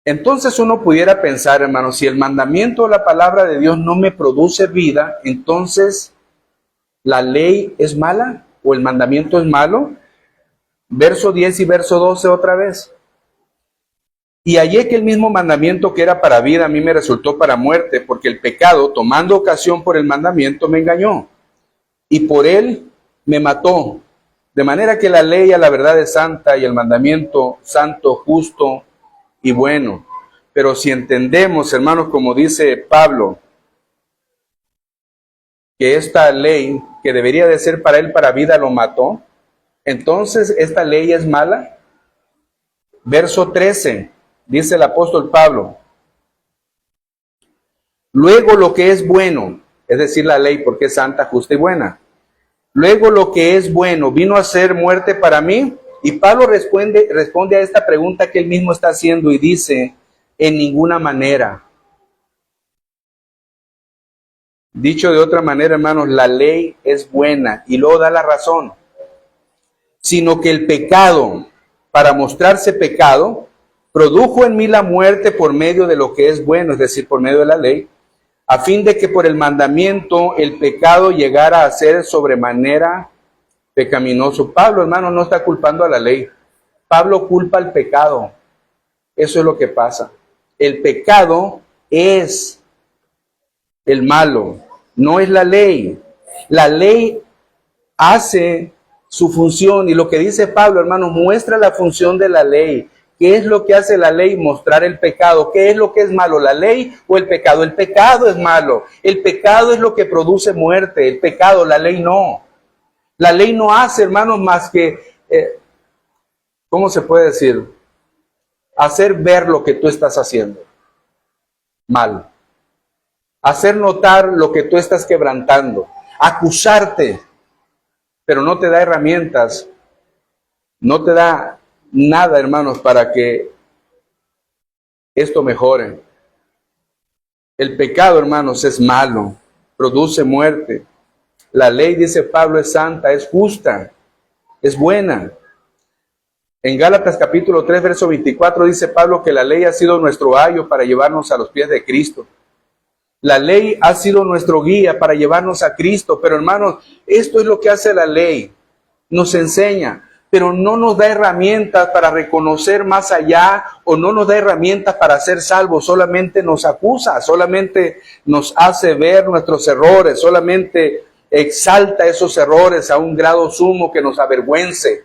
Entonces uno pudiera pensar, hermanos, si el mandamiento o la palabra de Dios no me produce vida, entonces ¿la ley es mala o el mandamiento es malo? Verso 10 y verso 12 otra vez. Y hallé que el mismo mandamiento que era para vida a mí me resultó para muerte, porque el pecado, tomando ocasión por el mandamiento, me engañó, y por él me mató. De manera que la ley a la verdad es santa, y el mandamiento santo, justo y bueno. Pero si entendemos, hermanos, como dice Pablo, que esta ley, que debería de ser para él para vida, lo mató, entonces ¿esta ley es mala? Verso 13. Dice el apóstol Pablo, luego lo que es bueno, es decir, la ley, porque es santa, justa y buena. Luego lo que es bueno vino a ser muerte para mí. Y Pablo responde a esta pregunta que él mismo está haciendo y dice, en ninguna manera. Dicho de otra manera, hermanos, la ley es buena, y luego da la razón, sino que el pecado, para mostrarse pecado, produjo en mí la muerte por medio de lo que es bueno, es decir, por medio de la ley, a fin de que por el mandamiento el pecado llegara a ser sobremanera pecaminoso. Pablo, hermano, no está culpando a la ley. Pablo culpa al pecado. Eso es lo que pasa. El pecado es el malo, no es la ley. La ley hace su función, y lo que dice Pablo, hermano, muestra la función de la ley. ¿Qué es lo que hace la ley? Mostrar el pecado. ¿Qué es lo que es malo, la ley o el pecado? El pecado es malo. El pecado es lo que produce muerte. El pecado, la ley no. La ley no hace, hermanos, más que, ¿cómo se puede decir? Hacer ver lo que tú estás haciendo mal. Hacer notar lo que tú estás quebrantando. Acusarte. Pero no te da herramientas. No te da nada, hermanos, para que esto mejore. El pecado, hermanos, es malo, produce muerte. La ley, dice Pablo, es santa, es justa, es buena. En Gálatas capítulo 3, verso 24, dice Pablo que la ley ha sido nuestro ayo para llevarnos a los pies de Cristo. La ley ha sido nuestro guía para llevarnos a Cristo. Pero, hermanos, esto es lo que hace la ley. Nos enseña. pero no nos da herramientas para reconocer más allá, o no nos da herramientas para ser salvos. Solamente nos acusa, solamente nos hace ver nuestros errores, solamente exalta esos errores a un grado sumo que nos avergüence.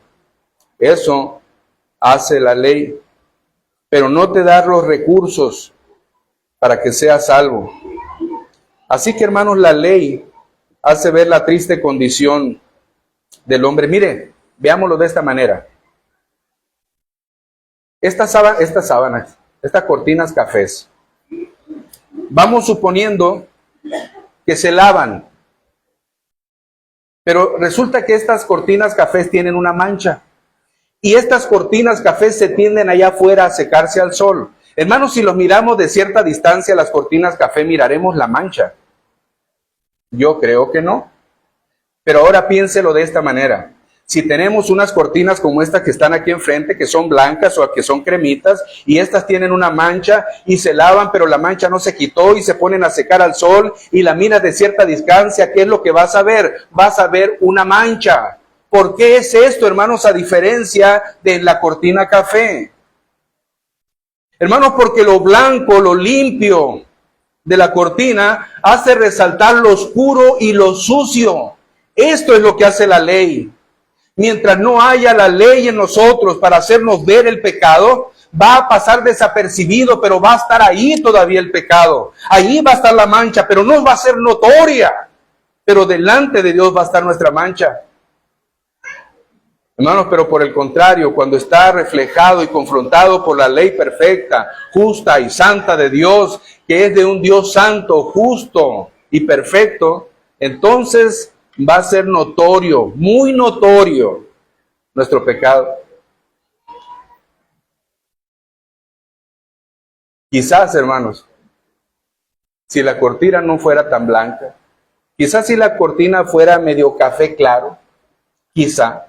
Eso hace la ley, pero no te da los recursos para que seas salvo. Así que, hermanos, la ley hace ver la triste condición del hombre. Mire, veámoslo de esta manera. Estas sábanas, estas cortinas cafés, vamos suponiendo que se lavan, pero resulta que estas cortinas cafés tienen una mancha, y estas cortinas cafés se tienden allá afuera a secarse al sol. Hermanos, si los miramos de cierta distancia, las cortinas café, miraremos la mancha. Yo creo que no. Pero ahora piénselo de esta manera. Si tenemos unas cortinas como estas que están aquí enfrente, que son blancas o que son cremitas, y estas tienen una mancha y se lavan, pero la mancha no se quitó y se ponen a secar al sol, y la miras de cierta distancia, ¿qué es lo que vas a ver? Vas a ver una mancha. ¿Por qué es esto, hermanos, a diferencia de la cortina café? Hermanos, porque lo blanco, lo limpio de la cortina hace resaltar lo oscuro y lo sucio. Esto es lo que hace la ley. Mientras no haya la ley en nosotros para hacernos ver el pecado, va a pasar desapercibido, pero va a estar ahí todavía el pecado. Ahí va a estar la mancha, pero no va a ser notoria. Pero delante de Dios va a estar nuestra mancha. Hermanos, pero por el contrario, cuando está reflejado y confrontado por la ley perfecta, justa y santa de Dios, que es de un Dios santo, justo y perfecto, entonces va a ser notorio, muy notorio, nuestro pecado. Quizás, hermanos, si la cortina no fuera tan blanca, quizás si la cortina fuera medio café claro, quizá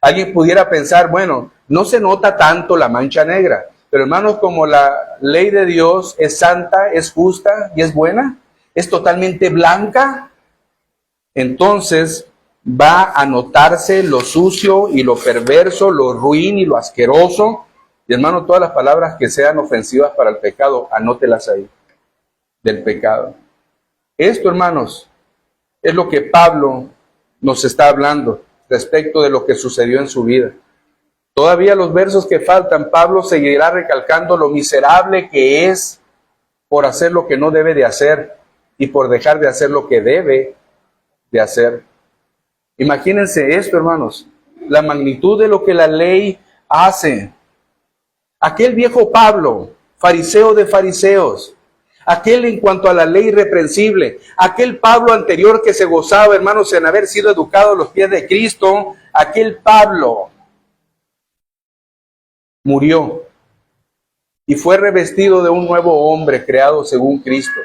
alguien pudiera pensar, bueno, no se nota tanto la mancha negra, pero hermanos, como la ley de Dios es santa, es justa y es buena, es totalmente blanca, entonces va a notarse lo sucio y lo perverso, lo ruin y lo asqueroso. Y hermano, todas las palabras que sean ofensivas para el pecado, anótelas ahí, del pecado. Esto, hermanos, es lo que Pablo nos está hablando respecto de lo que sucedió en su vida. Todavía los versos que faltan, Pablo seguirá recalcando lo miserable que es por hacer lo que no debe de hacer y por dejar de hacer lo que debe de hacer. Imagínense esto, hermanos, la magnitud de lo que la ley hace. Aquel viejo Pablo, fariseo de fariseos, aquel en cuanto a la ley irreprensible, aquel Pablo anterior que se gozaba, hermanos, en haber sido educado a los pies de Cristo, aquel Pablo murió y fue revestido de un nuevo hombre creado según Cristo.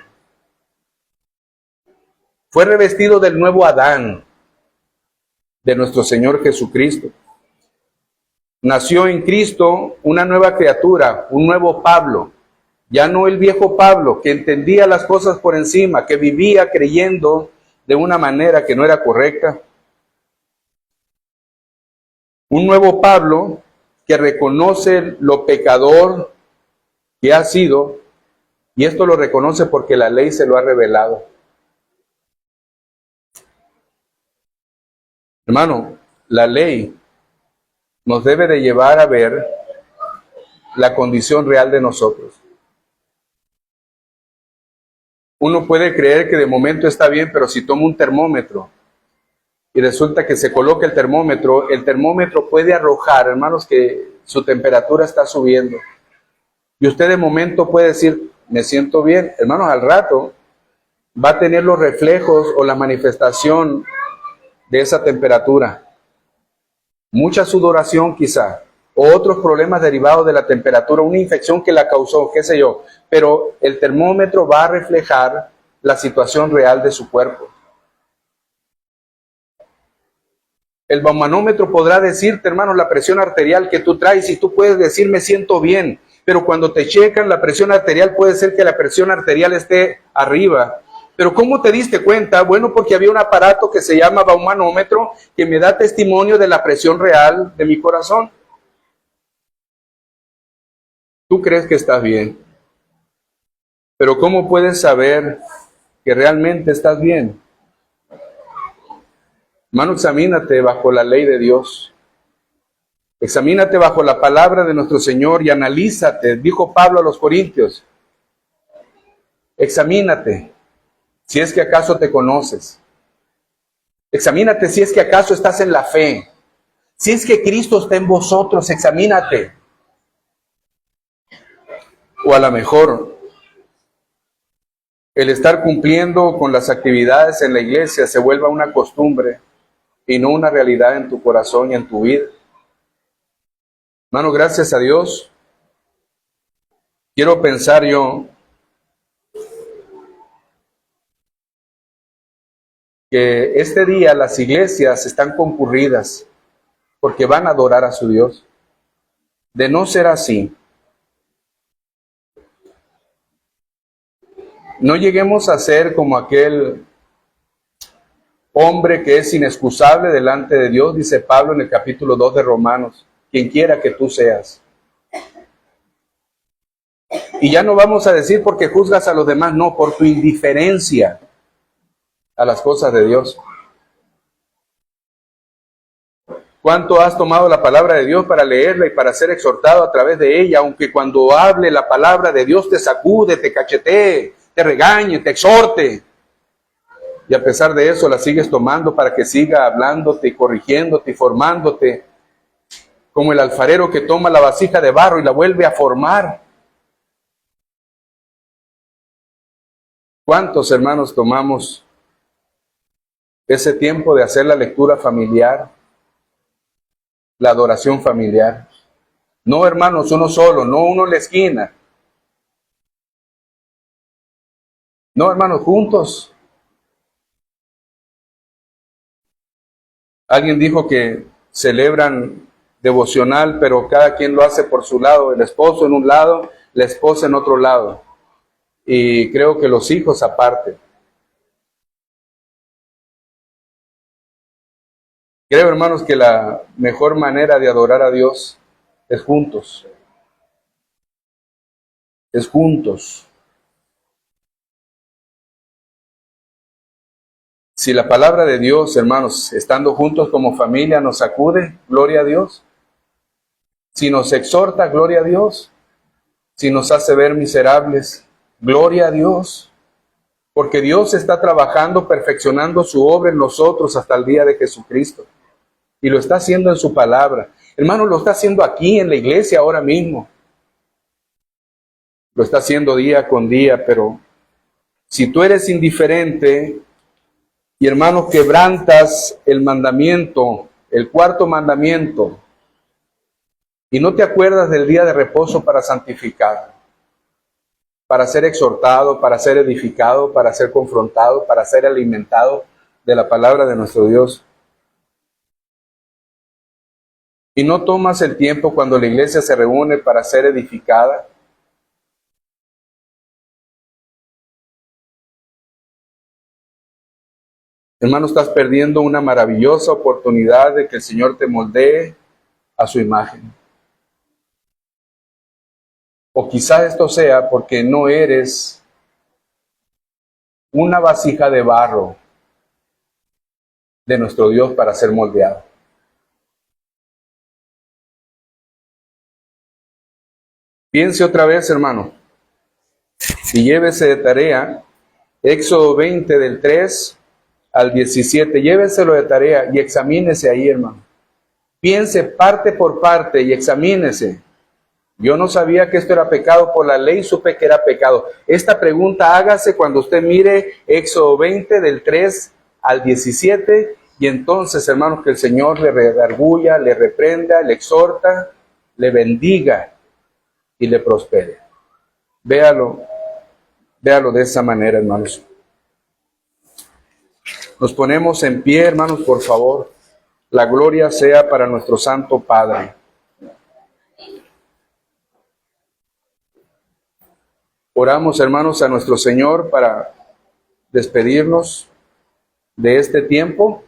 Fue revestido del nuevo Adán, de nuestro Señor Jesucristo. Nació en Cristo una nueva criatura, un nuevo Pablo. Ya no el viejo Pablo, que entendía las cosas por encima, que vivía creyendo de una manera que no era correcta. Un nuevo Pablo que reconoce lo pecador que ha sido, y esto lo reconoce porque la ley se lo ha revelado. Hermano, la ley nos debe de llevar a ver la condición real de nosotros. Uno puede creer que de momento está bien, pero si toma un termómetro y resulta que se coloca el termómetro puede arrojar, hermanos, que su temperatura está subiendo. Y usted de momento puede decir, me siento bien. Hermanos, al rato va a tener los reflejos o la manifestación de esa temperatura. Mucha sudoración quizá, o otros problemas derivados de la temperatura, una infección que la causó, qué sé yo. Pero el termómetro va a reflejar la situación real de su cuerpo. El baumanómetro podrá decirte, hermano, la presión arterial que tú traes y tú puedes decir, me siento bien. Pero cuando te checan la presión arterial, puede ser que la presión arterial esté arriba. Pero ¿cómo te diste cuenta? Bueno, porque había un aparato que se llama baumanómetro que me da testimonio de la presión real de mi corazón. Tú crees que estás bien, pero ¿cómo puedes saber que realmente estás bien? Hermano, examínate bajo la ley de Dios. Examínate bajo la palabra de nuestro Señor y analízate, dijo Pablo a los Corintios. Examínate si es que acaso te conoces. Examínate si es que acaso estás en la fe. Si es que Cristo está en vosotros, examínate. O a lo mejor el estar cumpliendo con las actividades en la iglesia se vuelva una costumbre y no una realidad en tu corazón y en tu vida. Hermano, gracias a Dios, quiero pensar yo que este día las iglesias están concurridas porque van a adorar a su Dios. De no ser así, no lleguemos a ser como aquel hombre que es inexcusable delante de Dios, dice Pablo en el capítulo 2 de Romanos, quien quiera que tú seas. Y ya no vamos a decir porque juzgas a los demás, no, por tu indiferencia a las cosas de Dios. ¿Cuánto has tomado la palabra de Dios para leerla y para ser exhortado a través de ella? Aunque cuando hable la palabra de Dios te sacude, te cachetee, te regañe, te exhorte. Y a pesar de eso la sigues tomando para que siga hablándote y corrigiéndote y formándote. Como el alfarero que toma la vasija de barro y la vuelve a formar. ¿Cuántos hermanos tomamos ese tiempo de hacer la lectura familiar, la adoración familiar? No, hermanos, uno solo, no uno en la esquina. No, hermanos, juntos. Alguien dijo que celebran devocional, pero cada quien lo hace por su lado. El esposo en un lado, la esposa en otro lado. Y creo que los hijos aparte. Creo, hermanos, que la mejor manera de adorar a Dios es juntos. Es juntos. Si la palabra de Dios, hermanos, estando juntos como familia nos sacude, gloria a Dios. Si nos exhorta, gloria a Dios. Si nos hace ver miserables, gloria a Dios. Porque Dios está trabajando, perfeccionando su obra en nosotros hasta el día de Jesucristo. Y lo está haciendo en su palabra. Hermano, lo está haciendo aquí en la iglesia ahora mismo. Lo está haciendo día con día, pero si tú eres indiferente y hermano quebrantas el mandamiento, el cuarto mandamiento, y no te acuerdas del día de reposo para santificar, para ser exhortado, para ser edificado, para ser confrontado, para ser alimentado de la palabra de nuestro Dios. Y no tomas el tiempo cuando la iglesia se reúne para ser edificada. Hermano, estás perdiendo una maravillosa oportunidad de que el Señor te moldee a su imagen. O quizás esto sea porque no eres una vasija de barro de nuestro Dios para ser moldeado. Piense otra vez, hermano, y llévese de tarea Éxodo 20 del 3 al 17. Lléveselo de tarea y examínese ahí, hermano. Piense parte por parte y examínese. Yo no sabía que esto era pecado, por la ley supe que era pecado. Esta pregunta hágase cuando usted mire Éxodo 20 del 3 al 17 y entonces, hermanos, que el Señor le redarguya, le reprenda, le exhorta, le bendiga y le prospere. Véalo de esa manera, hermanos. Nos ponemos en pie, hermanos, por favor. La gloria sea para nuestro Santo Padre. Oramos, hermanos, a nuestro Señor para despedirnos de este tiempo,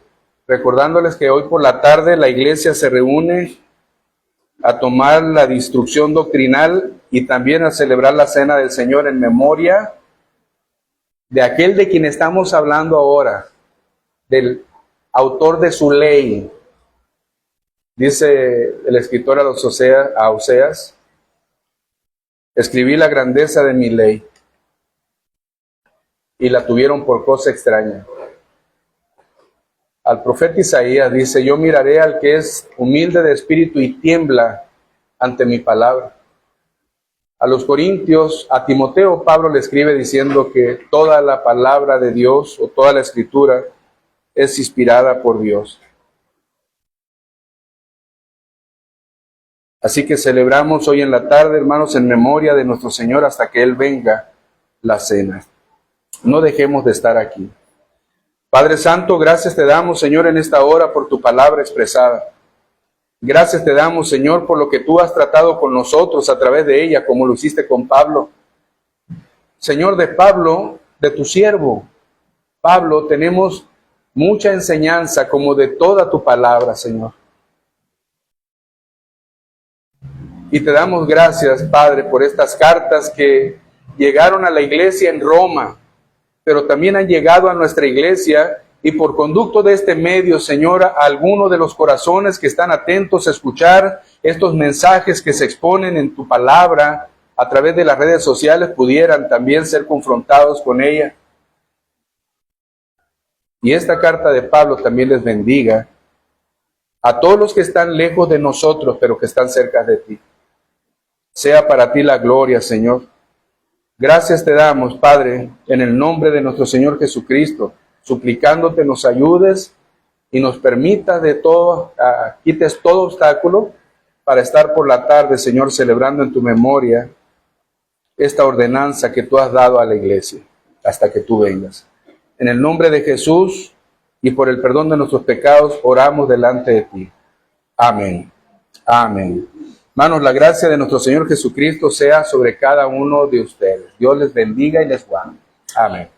recordándoles que hoy por la tarde la iglesia se reúne a tomar la instrucción doctrinal y también a celebrar la cena del Señor en memoria de aquel de quien estamos hablando ahora, del autor de su ley. Dice el escritor a Oseas, escribí la grandeza de mi ley y la tuvieron por cosa extraña. Al profeta Isaías dice, yo miraré al que es humilde de espíritu y tiembla ante mi palabra. A los Corintios, a Timoteo, Pablo le escribe diciendo que toda la palabra de Dios o toda la escritura es inspirada por Dios. Así que celebramos hoy en la tarde, hermanos, en memoria de nuestro Señor hasta que Él venga la cena. No dejemos de estar aquí. Padre Santo, gracias te damos, Señor, en esta hora por tu palabra expresada. Gracias te damos, Señor, por lo que tú has tratado con nosotros a través de ella, como lo hiciste con Pablo. Señor, de Pablo, de tu siervo, Pablo, tenemos mucha enseñanza como de toda tu palabra, Señor. Y te damos gracias, Padre, por estas cartas que llegaron a la iglesia en Roma, pero también han llegado a nuestra iglesia y por conducto de este medio, Señor, a algunos de los corazones que están atentos a escuchar estos mensajes que se exponen en tu palabra a través de las redes sociales pudieran también ser confrontados con ella. Y esta carta de Pablo también les bendiga a todos los que están lejos de nosotros, pero que están cerca de ti. Sea para ti la gloria, Señor. Gracias te damos, Padre, en el nombre de nuestro Señor Jesucristo, suplicándote nos ayudes y nos permitas quites todo obstáculo para estar por la tarde, Señor, celebrando en tu memoria esta ordenanza que tú has dado a la iglesia, hasta que tú vengas. En el nombre de Jesús y por el perdón de nuestros pecados, oramos delante de ti. Amén. Amén. Hermanos, la gracia de nuestro Señor Jesucristo sea sobre cada uno de ustedes. Dios les bendiga y les guarde. Amén.